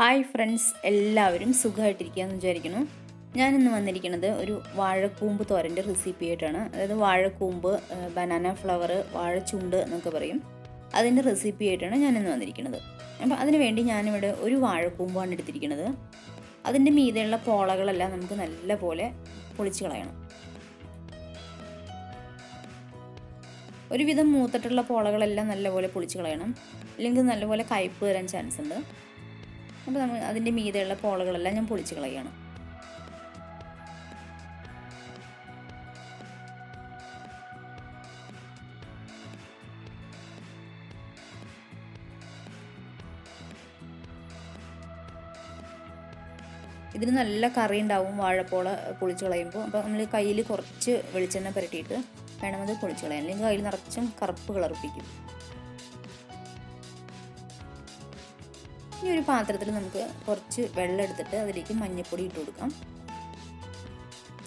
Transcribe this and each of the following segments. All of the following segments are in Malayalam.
ഹായ് ഫ്രണ്ട്സ്, എല്ലാവരും സുഖമായിട്ടിരിക്കുകയെന്ന് വിചാരിക്കുന്നു. ഞാനിന്ന് വന്നിരിക്കുന്നത് ഒരു വാഴക്കൂമ്പ് തോരൻ്റെ റെസിപ്പി ആയിട്ടാണ്. അതായത് വാഴക്കൂമ്പ്, ബനാന ഫ്ലവർ, വാഴച്ചുണ്ട് എന്നൊക്കെ പറയും. അതിൻ്റെ റെസിപ്പി ആയിട്ടാണ് ഞാനിന്ന് വന്നിരിക്കുന്നത്. അപ്പോൾ അതിന് വേണ്ടി ഞാനിവിടെ ഒരു വാഴക്കൂമ്പാണ് എടുത്തിരിക്കുന്നത്. അതിൻ്റെ മീതെയുള്ള പോളകളെല്ലാം നമുക്ക് നല്ലപോലെ പൊളിച്ച് കളയണം. ഒരുവിധം മൂത്തിട്ടുള്ള പോളകളെല്ലാം നല്ലപോലെ പൊളിച്ച് കളയണം, അല്ലെങ്കിൽ നല്ലപോലെ കയ്പ്പ് വരാൻ ചാൻസ് ഉണ്ട്. അപ്പോൾ നമ്മൾ അതിൻ്റെ മീതെയുള്ള പോളകളെല്ലാം ഞാൻ പൊളിച്ച് കളയുകയാണ്. ഇതിന് നല്ല കറി ഉണ്ടാവും വാഴപ്പോള പൊളിച്ച് കളയുമ്പോൾ. അപ്പോൾ നമ്മൾ കയ്യിൽ കുറച്ച് വെളിച്ചെണ്ണ പുരട്ടിയിട്ട് വേണം അത് പൊളിച്ച് കളയാൻ, അല്ലെങ്കിൽ കയ്യിൽ നിറച്ചും കറുപ്പ് കളർപ്പിക്കും. ഇനി ഒരു പാത്രത്തിൽ നമുക്ക് കുറച്ച് വെള്ളം എടുത്തിട്ട് അതിലേക്ക് മഞ്ഞൾപ്പൊടി ഇട്ട് കൊടുക്കാം.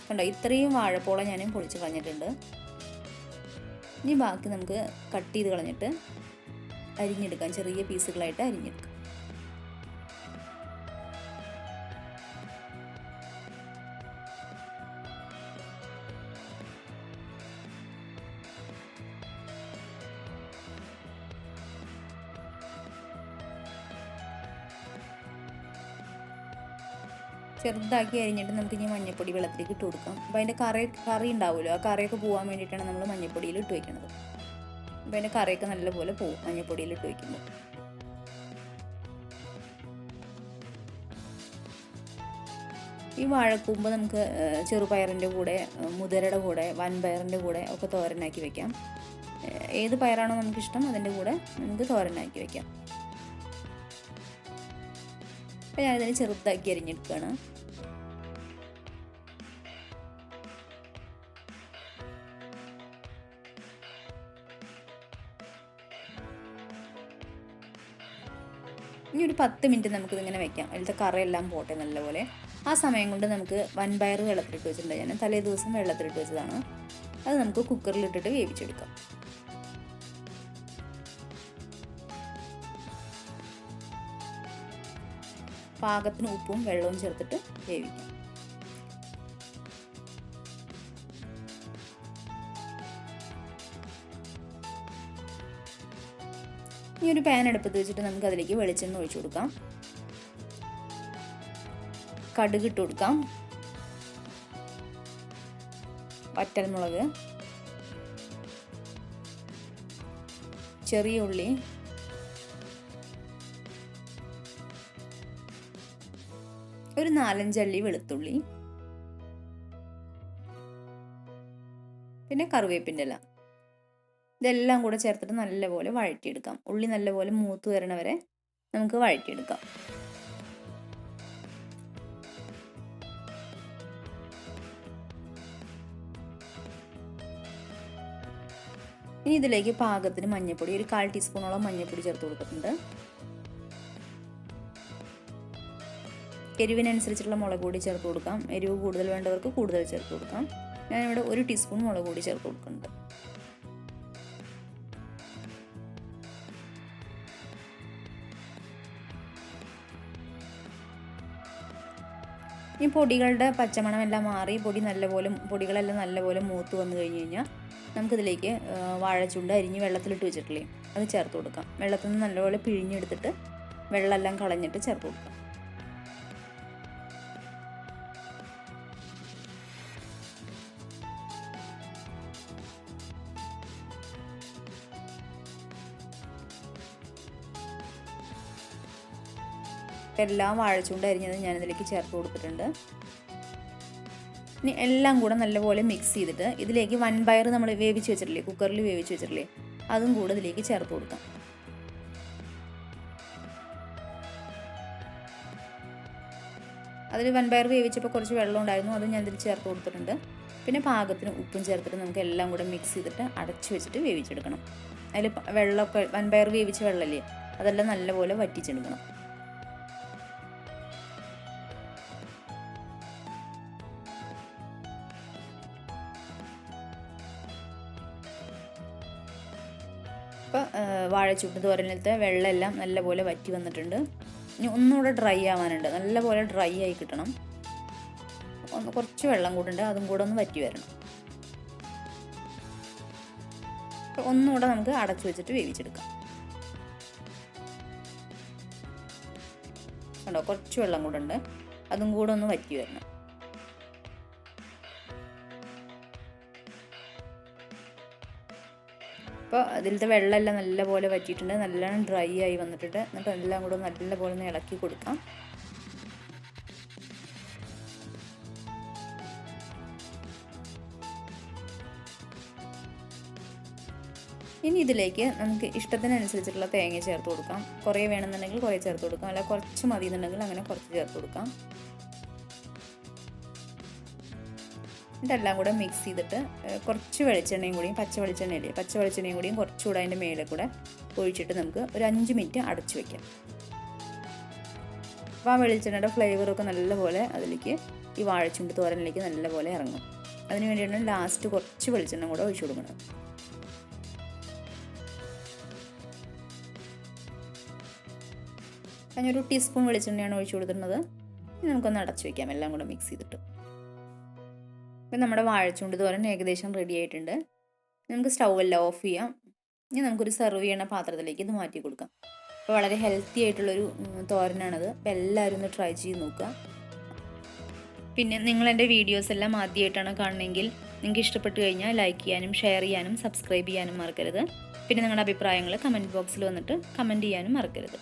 കണ്ടോ, ഇത്രയും വാഴപ്പോള ഞാനും പൊളിച്ച് കളഞ്ഞിട്ടുണ്ട്. ഇനി ബാക്കി നമുക്ക് കട്ട് ചെയ്ത് കളഞ്ഞിട്ട് അരിഞ്ഞെടുക്കാം, ചെറിയ പീസുകളായിട്ട് അരിഞ്ഞെടുക്കാം. ചെറുതാക്കി അരിഞ്ഞിട്ട് നമുക്ക് ഇനി മഞ്ഞൾപ്പൊടി വെള്ളത്തിലേക്ക് ഇട്ട് കൊടുക്കാം. അപ്പോൾ അതിൻ്റെ കറി ഉണ്ടാവുമല്ലോ, ആ കറിയൊക്കെ പോകാൻ വേണ്ടിയിട്ടാണ് നമ്മൾ മഞ്ഞൾപ്പൊടിയിൽ ഇട്ട് വയ്ക്കുന്നത്. അപ്പോൾ അതിൻ്റെ കറിയൊക്കെ നല്ലപോലെ പോകും മഞ്ഞൾപ്പൊടിയിൽ ഇട്ട് വയ്ക്കുമ്പോൾ. ഈ വാഴക്കൂമ്പ് നമുക്ക് ചെറുപയറിൻ്റെ കൂടെ, മുതിരയുടെ കൂടെ, വൻപയറിൻ്റെ കൂടെ ഒക്കെ തോരനാക്കി വയ്ക്കാം. ഏത് പയറാണോ നമുക്കിഷ്ടം അതിൻ്റെ കൂടെ നമുക്ക് തോരനാക്കി വയ്ക്കാം. അപ്പോൾ ഞാനിതിനെ ചെറുതാക്കി അരിഞ്ഞെടുക്കുകയാണ്. ഇനി ഒരു 10 മിനിറ്റ് നമുക്കിതിങ്ങനെ വെക്കാം, അതിലത്തെ കറയെല്ലാം പോട്ടെ നല്ലപോലെ. ആ സമയം കൊണ്ട് നമുക്ക് വൻപയർ വെള്ളത്തിലിട്ട് വെച്ചിട്ടുണ്ട്. ഞാൻ തലേ ദിവസം വെള്ളത്തിലിട്ട് വെച്ചതാണ്. അത് നമുക്ക് കുക്കറിലിട്ടിട്ട് വേവിച്ചെടുക്കാം. പാകത്തിന് ഉപ്പും വെള്ളവും ചേർത്തിട്ട് വേവിക്കാം. ഈ ഒരു പാൻ അടുപ്പത്ത് വെച്ചിട്ട് നമുക്ക് അതിലേക്ക് വെളിച്ചെണ്ണ ഒഴിച്ചു കൊടുക്കാം. കടുക് ഇട്ട് കൊടുക്കാം, വറ്റൽമുളക്, ചെറിയ ഉള്ളി, ഒരു 4-5 അല്ലി വെളുത്തുള്ളി, പിന്നെ കറിവേപ്പിൻ്റെ ഇല. ഇതെല്ലാം കൂടെ ചേർത്തിട്ട് നല്ലപോലെ വഴറ്റിയെടുക്കാം. ഉള്ളി നല്ലപോലെ മൂത്ത് വരണ വരെ നമുക്ക് വഴറ്റിയെടുക്കാം. ഇനി ഇതിലേക്ക് പാകത്തിന് മഞ്ഞൾപ്പൊടി, ഒരു 1/4 ടീസ്പൂണോളം മഞ്ഞൾപ്പൊടി ചേർത്ത് കൊടുത്തിട്ടുണ്ട്. എരിവിനനുസരിച്ചുള്ള മുളക് പൊടി ചേർത്ത് കൊടുക്കാം. എരിവ് കൂടുതൽ വേണ്ടവർക്ക് കൂടുതൽ ചേർത്ത് കൊടുക്കാം. ഞാനിവിടെ 1 ടീസ്പൂൺ മുളക് പൊടി ചേർത്ത് കൊടുക്കുന്നുണ്ട്. ഈ പൊടികളുടെ പച്ചമണം എല്ലാം മാറി പൊടികളെല്ലാം നല്ലപോലെ മൂത്ത് വന്നു കഴിഞ്ഞ് കഴിഞ്ഞാൽ നമുക്കിതിലേക്ക് വാഴച്ചുണ്ട് അരിഞ്ഞ് വെള്ളത്തിലിട്ട് വെച്ചിട്ടില്ലേ, അത് ചേർത്ത് കൊടുക്കാം. വെള്ളത്തിൽ നിന്ന് നല്ലപോലെ പിഴിഞ്ഞെടുത്തിട്ട് വെള്ളമെല്ലാം കളഞ്ഞിട്ട് ചേർത്ത് കൊടുക്കാം. എല്ലാം വാഴച്ചുണ്ട് അരിഞ്ഞത് ഞാനിതിലേക്ക് ചേർത്ത് കൊടുത്തിട്ടുണ്ട്. ഇനി എല്ലാം കൂടെ നല്ലപോലെ മിക്സ് ചെയ്തിട്ട് ഇതിലേക്ക് വൻപയർ നമ്മൾ വേവിച്ച് വെച്ചിട്ടില്ലേ, കുക്കറിൽ വേവിച്ച് വെച്ചിട്ടില്ലേ, അതും കൂടെ ഇതിലേക്ക് ചേർത്ത് കൊടുക്കാം. അതിൽ വൻപയർ വേവിച്ചപ്പോൾ കുറച്ച് വെള്ളം ഉണ്ടായിരുന്നു, അതും ഞാൻ ഇതിൽ ചേർത്ത് കൊടുത്തിട്ടുണ്ട്. പിന്നെ പാകത്തിന് ഉപ്പും ചേർത്തിട്ട് നമുക്ക് എല്ലാം കൂടെ മിക്സ് ചെയ്തിട്ട് അടച്ചു വെച്ചിട്ട് വേവിച്ചെടുക്കണം. അതിൽ വെള്ളമൊക്കെ, വൻപയർ വേവിച്ച വെള്ളമല്ലേ, അതെല്ലാം നല്ലപോലെ വറ്റിച്ചെടുക്കണം. ഇപ്പോൾ വാഴച്ചുണ്ട് തോരനിലത്തെ വെള്ളമെല്ലാം നല്ലപോലെ വറ്റി വന്നിട്ടുണ്ട്. ഇനി ഒന്നുകൂടെ ഡ്രൈ ആവാനുണ്ട്, നല്ലപോലെ ഡ്രൈ ആയി കിട്ടണം. കുറച്ച് വെള്ളം കൂടെ ഉണ്ട്, അതും കൂടെ ഒന്ന് വറ്റി വരണം. അപ്പോൾ ഒന്നുകൂടെ നമുക്ക് അടച്ചു വെച്ചിട്ട് വേവിച്ചെടുക്കാം. കണ്ടോ, കുറച്ച് വെള്ളം കൂടെ ഉണ്ട്, അതും കൂടെ ഒന്ന് വറ്റി വരണം. അപ്പോൾ അതിലത്തെ വെള്ളമെല്ലാം നല്ലപോലെ വറ്റിയിട്ടുണ്ട്, നല്ലോണം ഡ്രൈ ആയി വന്നിട്ടുണ്ട്. എന്നിട്ട് എല്ലാം കൂടെ നല്ലപോലെ ഒന്ന് ഇളക്കി കൊടുക്കാം. ഇനി ഇതിലേക്ക് നമുക്ക് ഇഷ്ടത്തിനനുസരിച്ചിട്ടുള്ള തേങ്ങ ചേർത്ത് കൊടുക്കാം. കുറേ വേണമെന്നുണ്ടെങ്കിൽ കുറേ ചേർത്ത് കൊടുക്കാം, അല്ല കുറച്ച് മതി എന്നുണ്ടെങ്കിൽ അങ്ങനെ കുറച്ച് ചേർത്ത് കൊടുക്കാം. ഇതെല്ലാം കൂടെ മിക്സ് ചെയ്തിട്ട് കുറച്ച് വെളിച്ചെണ്ണയും കൂടിയും, പച്ച വെളിച്ചെണ്ണയും കൂടിയും കുറച്ചുകൂടെ അതിൻ്റെ മേലെ കൂടെ ഒഴിച്ചിട്ട് നമുക്ക് ഒരു 5 മിനിറ്റ് അടച്ചു വയ്ക്കാം. അപ്പോൾ ആ വെളിച്ചെണ്ണയുടെ ഫ്ലേവറൊക്കെ നല്ലപോലെ അതിലേക്ക് ഈ വാഴച്ചുണ്ട് തോരനിലേക്ക് നല്ലപോലെ ഇറങ്ങും. അതിന് വേണ്ടിയാണ് ലാസ്റ്റ് കുറച്ച് വെളിച്ചെണ്ണ കൂടെ ഒഴിച്ചു കൊടുക്കുന്നത്. അതിനൊരു ടീസ്പൂൺ വെളിച്ചെണ്ണയാണ് ഒഴിച്ചു കൊടുത്തിരുന്നത്. ഇനി നമുക്കൊന്ന് അടച്ചു വയ്ക്കാം, എല്ലാം കൂടെ മിക്സ് ചെയ്തിട്ട്. ഇപ്പം നമ്മുടെ വാഴച്ചുണ്ട് തോരൻ ഏകദേശം റെഡി ആയിട്ടുണ്ട്. നമുക്ക് സ്റ്റൗ എല്ലാം ഓഫ് ചെയ്യാം. ഇനി നമുക്കൊരു സെർവ് ചെയ്യണ പാത്രത്തിലേക്ക് ഇത് മാറ്റി കൊടുക്കാം. അപ്പോൾ വളരെ ഹെൽത്തി ആയിട്ടുള്ളൊരു തോരനാണത്. അപ്പോൾ എല്ലാവരും ഒന്ന് ട്രൈ ചെയ്ത് നോക്കുക. പിന്നെ നിങ്ങൾ എൻ്റെ വീഡിയോസ് എല്ലാം ആദ്യമായിട്ടാണ് കാണണമെങ്കിൽ നിങ്ങൾക്ക് ഇഷ്ടപ്പെട്ട് കഴിഞ്ഞാൽ ലൈക്ക് ചെയ്യാനും ഷെയർ ചെയ്യാനും സബ്സ്ക്രൈബ് ചെയ്യാനും മറക്കരുത്. പിന്നെ നിങ്ങളുടെ അഭിപ്രായങ്ങൾ കമൻറ്റ് ബോക്സിൽ വന്നിട്ട് കമൻറ്റ് ചെയ്യാനും മറക്കരുത്.